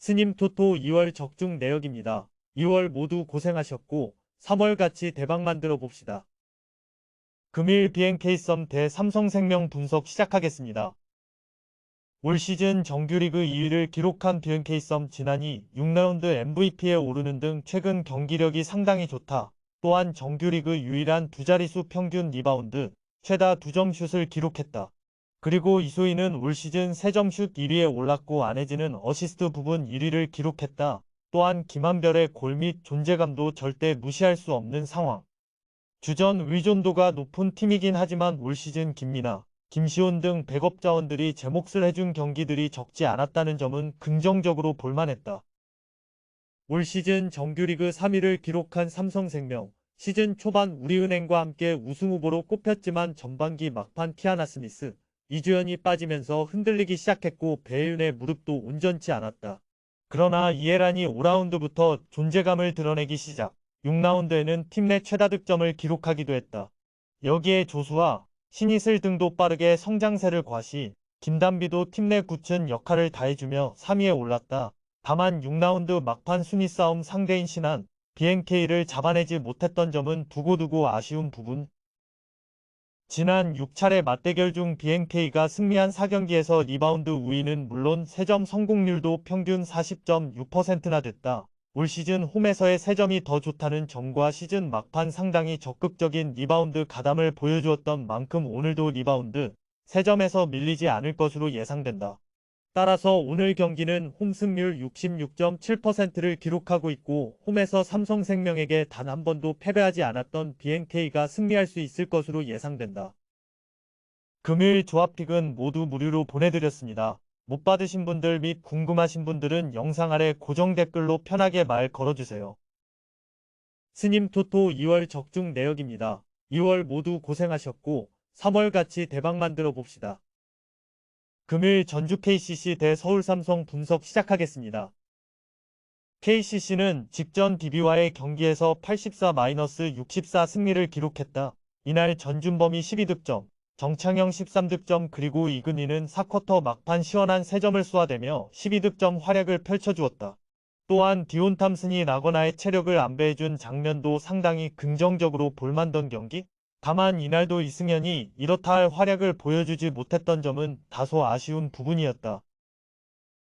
스님 토토 2월 적중 내역입니다. 2월 모두 고생하셨고 3월 같이 대박 만들어 봅시다. 금일 BNK썸 대 삼성생명 분석 시작하겠습니다. 올 시즌 정규리그 2위를 기록한 BNK썸 지난이 6라운드 MVP에 오르는 등 최근 경기력이 상당히 좋다. 또한 정규리그 유일한 두 자릿수 평균 리바운드, 최다 2점 슛을 기록했다. 그리고 이소희는 올 시즌 3점슛 1위에 올랐고 안혜진은 어시스트 부분 1위를 기록했다. 또한 김한별의 골 및 존재감도 절대 무시할 수 없는 상황. 주전 의존도가 높은 팀이긴 하지만 올 시즌 김민아, 김시온 등 백업 자원들이 제 몫을 해준 경기들이 적지 않았다는 점은 긍정적으로 볼만했다. 올 시즌 정규리그 3위를 기록한 삼성생명, 시즌 초반 우리은행과 함께 우승 후보로 꼽혔지만 전반기 막판 티아나 스미스, 이주연이 빠지면서 흔들리기 시작했고 배혜윤의 무릎도 온전치 않았다. 그러나 이해란이 5라운드부터 존재감을 드러내기 시작, 6라운드에는 팀 내 최다 득점을 기록하기도 했다. 여기에 조수아, 신이슬 등도 빠르게 성장세를 과시, 김단비도 팀 내 굳은 역할을 다해주며 3위에 올랐다. 다만 6라운드 막판 순위 싸움 상대인 신한, BNK를 잡아내지 못했던 점은 두고두고 아쉬운 부분. 지난 6차례 맞대결 중 BNK가 승리한 4경기에서 리바운드 우위는 물론 3점 성공률도 평균 40.6%나 됐다. 올 시즌 홈에서의 3점이 더 좋다는 점과 시즌 막판 상당히 적극적인 리바운드 가담을 보여주었던 만큼 오늘도 리바운드 3점에서 밀리지 않을 것으로 예상된다. 따라서 오늘 경기는 홈 승률 66.7%를 기록하고 있고 홈에서 삼성생명에게 단 한 번도 패배하지 않았던 BNK가 승리할 수 있을 것으로 예상된다. 금요일 조합픽은 모두 무료로 보내드렸습니다. 못 받으신 분들 및 궁금하신 분들은 영상 아래 고정 댓글로 편하게 말 걸어주세요. 스님 토토 2월 적중 내역입니다. 2월 모두 고생하셨고 3월 같이 대박 만들어 봅시다. 금일 전주 KCC 대 서울삼성 분석 시작하겠습니다. KCC는 직전 DB와의 경기에서 84-64 승리를 기록했다. 이날 전준범이 12득점, 정창영 13득점 그리고 이근희는 4쿼터 막판 시원한 3점을 쏘아대며 12득점 활약을 펼쳐주었다. 또한 디온 탐슨이 나거나의 체력을 안배해준 장면도 상당히 긍정적으로 볼만던 경기? 다만 이날도 이승현이 이렇다 할 활약을 보여주지 못했던 점은 다소 아쉬운 부분이었다.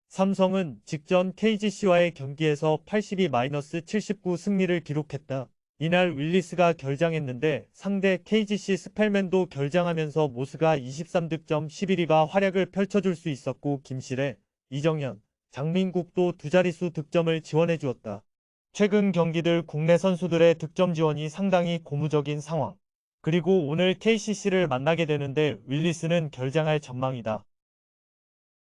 삼성은 직전 KGC와의 경기에서 82-79 승리를 기록했다. 이날 윌리스가 결장했는데 상대 KGC 스펠맨도 결장하면서 모스가 23득점 11리바 활약을 펼쳐줄 수 있었고 김실애, 이정현, 장민국도 두 자릿수 득점을 지원해주었다. 최근 경기들 국내 선수들의 득점 지원이 상당히 고무적인 상황. 그리고 오늘 KCC를 만나게 되는데 윌리스는 결장할 전망이다.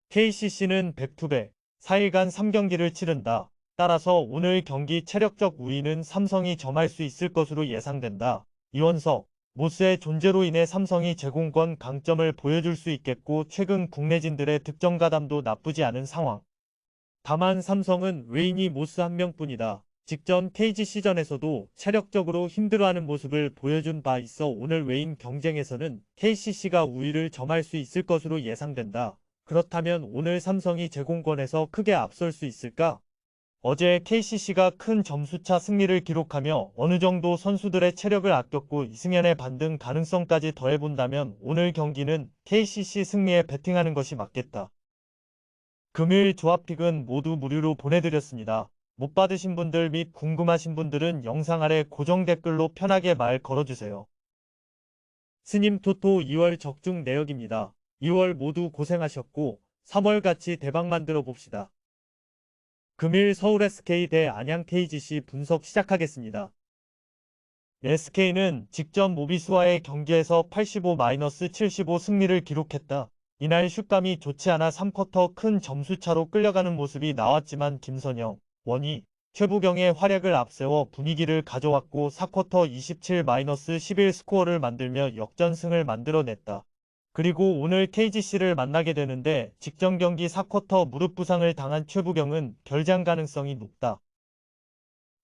KCC는 백투백 4일간 3경기를 치른다. 따라서 오늘 경기 체력적 우위는 삼성이 점할 수 있을 것으로 예상된다. 이원석, 모스의 존재로 인해 삼성이 제공권 강점을 보여줄 수 있겠고 최근 국내진들의 득점 가담도 나쁘지 않은 상황. 다만 삼성은 외인이 모스 한 명뿐이다. 직전 KGC전에서도 체력적으로 힘들어하는 모습을 보여준 바 있어 오늘 외인 경쟁에서는 KCC가 우위를 점할 수 있을 것으로 예상된다. 그렇다면 오늘 삼성이 제공권에서 크게 앞설 수 있을까? 어제 KCC가 큰 점수차 승리를 기록하며 어느 정도 선수들의 체력을 아꼈고 이승현의 반등 가능성까지 더해본다면 오늘 경기는 KCC 승리에 베팅하는 것이 맞겠다. 금요일 조합픽은 모두 무료로 보내드렸습니다. 못 받으신 분들 및 궁금하신 분들은 영상 아래 고정 댓글로 편하게 말 걸어주세요. 스님 토토 2월 적중 내역입니다. 2월 모두 고생하셨고 3월 같이 대박 만들어 봅시다. 금일 서울 SK 대 안양 KGC 분석 시작하겠습니다. SK는 직전 모비스와의 경기에서 85-75 승리를 기록했다. 이날 슛감이 좋지 않아 3쿼터 큰 점수차로 끌려가는 모습이 나왔지만 김선영, 원희, 최부경의 활약을 앞세워 분위기를 가져왔고 4쿼터 27-11 스코어를 만들며 역전승을 만들어냈다. 그리고 오늘 KGC를 만나게 되는데 직전 경기 4쿼터 무릎 부상을 당한 최부경은 결장 가능성이 높다.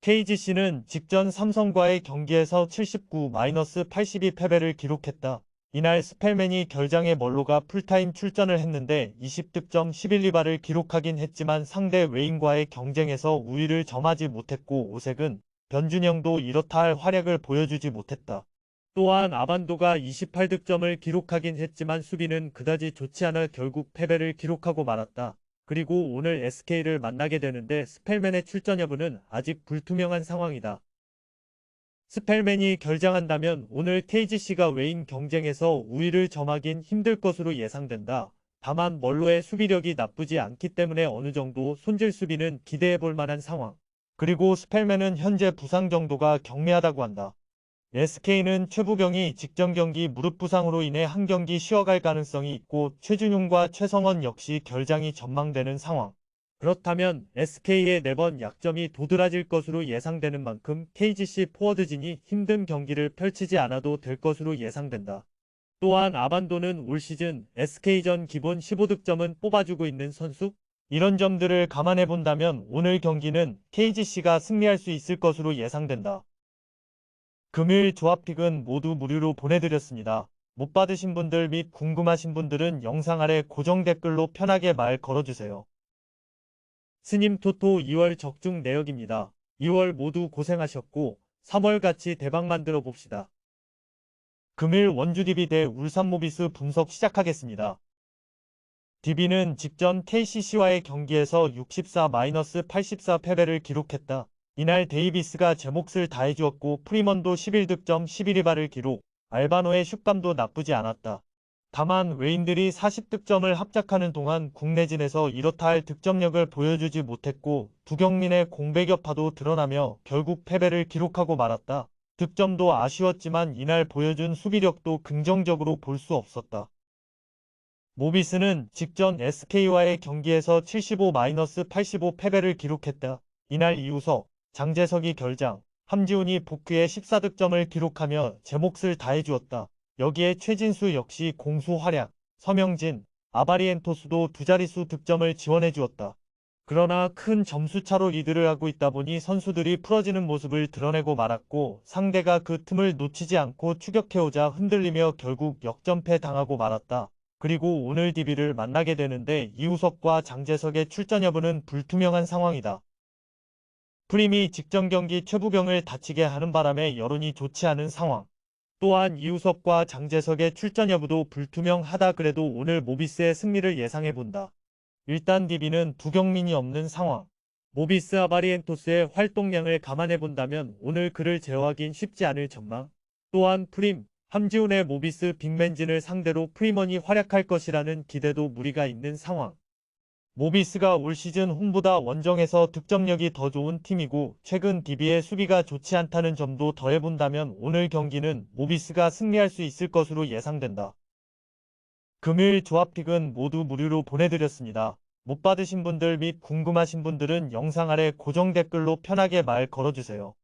KGC는 직전 삼성과의 경기에서 79-82 패배를 기록했다. 이날 스펠맨이 결장에 멀로가 풀타임 출전을 했는데 20득점 11리바를 기록하긴 했지만 상대 웨인과의 경쟁에서 우위를 점하지 못했고 오색은 변준영도 이렇다 할 활약을 보여주지 못했다. 또한 아반도가 28득점을 기록하긴 했지만 수비는 그다지 좋지 않아 결국 패배를 기록하고 말았다. 그리고 오늘 SK를 만나게 되는데 스펠맨의 출전 여부는 아직 불투명한 상황이다. 스펠맨이 결장한다면 오늘 KGC가 웨인 경쟁에서 우위를 점하긴 힘들 것으로 예상된다. 다만 멀로의 수비력이 나쁘지 않기 때문에 어느 정도 손질 수비는 기대해 볼 만한 상황. 그리고 스펠맨은 현재 부상 정도가 경미하다고 한다. SK는 최부경이 직전 경기 무릎 부상으로 인해 한 경기 쉬어갈 가능성이 있고 최준용과 최성원 역시 결장이 전망되는 상황. 그렇다면 SK의 4번 약점이 도드라질 것으로 예상되는 만큼 KGC 포워드진이 힘든 경기를 펼치지 않아도 될 것으로 예상된다. 또한 아반도는 올 시즌 SK전 기본 15득점은 뽑아주고 있는 선수? 이런 점들을 감안해 본다면 오늘 경기는 KGC가 승리할 수 있을 것으로 예상된다. 금요일 조합픽은 모두 무료로 보내드렸습니다. 못 받으신 분들 및 궁금하신 분들은 영상 아래 고정 댓글로 편하게 말 걸어주세요. 스님 토토 2월 적중 내역입니다. 2월 모두 고생하셨고 3월 같이 대박 만들어 봅시다. 금일 원주 DB 대 울산 모비스 분석 시작하겠습니다. DB는 직전 KCC와의 경기에서 64-84 패배를 기록했다. 이날 데이비스가 제 몫을 다해주었고 프리먼도 11득점 11리바를 기록, 알바노의 슛감도 나쁘지 않았다. 다만 웨인들이 40득점을 합작하는 동안 국내진에서 이렇다 할 득점력을 보여주지 못했고 두경민의 공백 여파도 드러나며 결국 패배를 기록하고 말았다. 득점도 아쉬웠지만 이날 보여준 수비력도 긍정적으로 볼 수 없었다. 모비스는 직전 SK와의 경기에서 75-85 패배를 기록했다. 이날 이우석, 장재석이 결장, 함지훈이 복귀에 14득점을 기록하며 제 몫을 다해주었다. 여기에 최진수 역시 공수 활약, 서명진, 아바리엔토스도 두 자릿수 득점을 지원해주었다. 그러나 큰 점수차로 리드를 하고 있다 보니 선수들이 풀어지는 모습을 드러내고 말았고 상대가 그 틈을 놓치지 않고 추격해오자 흔들리며 결국 역전패 당하고 말았다. 그리고 오늘 DB를 만나게 되는데 이우석과 장재석의 출전 여부는 불투명한 상황이다. 프림이 직전 경기 최부경을 다치게 하는 바람에 여론이 좋지 않은 상황. 또한 이우석과 장재석의 출전 여부도 불투명하다. 그래도 오늘 모비스의 승리를 예상해본다. 일단 DB는 두경민이 없는 상황. 모비스 아바리엔토스의 활동량을 감안해본다면 오늘 그를 제어하긴 쉽지 않을 전망. 또한 프림, 함지훈의 모비스 빅맨진을 상대로 프리먼이 활약할 것이라는 기대도 무리가 있는 상황. 모비스가 올 시즌 홈보다 원정에서 득점력이 더 좋은 팀이고 최근 DB의 수비가 좋지 않다는 점도 더해본다면 오늘 경기는 모비스가 승리할 수 있을 것으로 예상된다. 금요일 조합픽은 모두 무료로 보내드렸습니다. 못 받으신 분들 및 궁금하신 분들은 영상 아래 고정 댓글로 편하게 말 걸어주세요.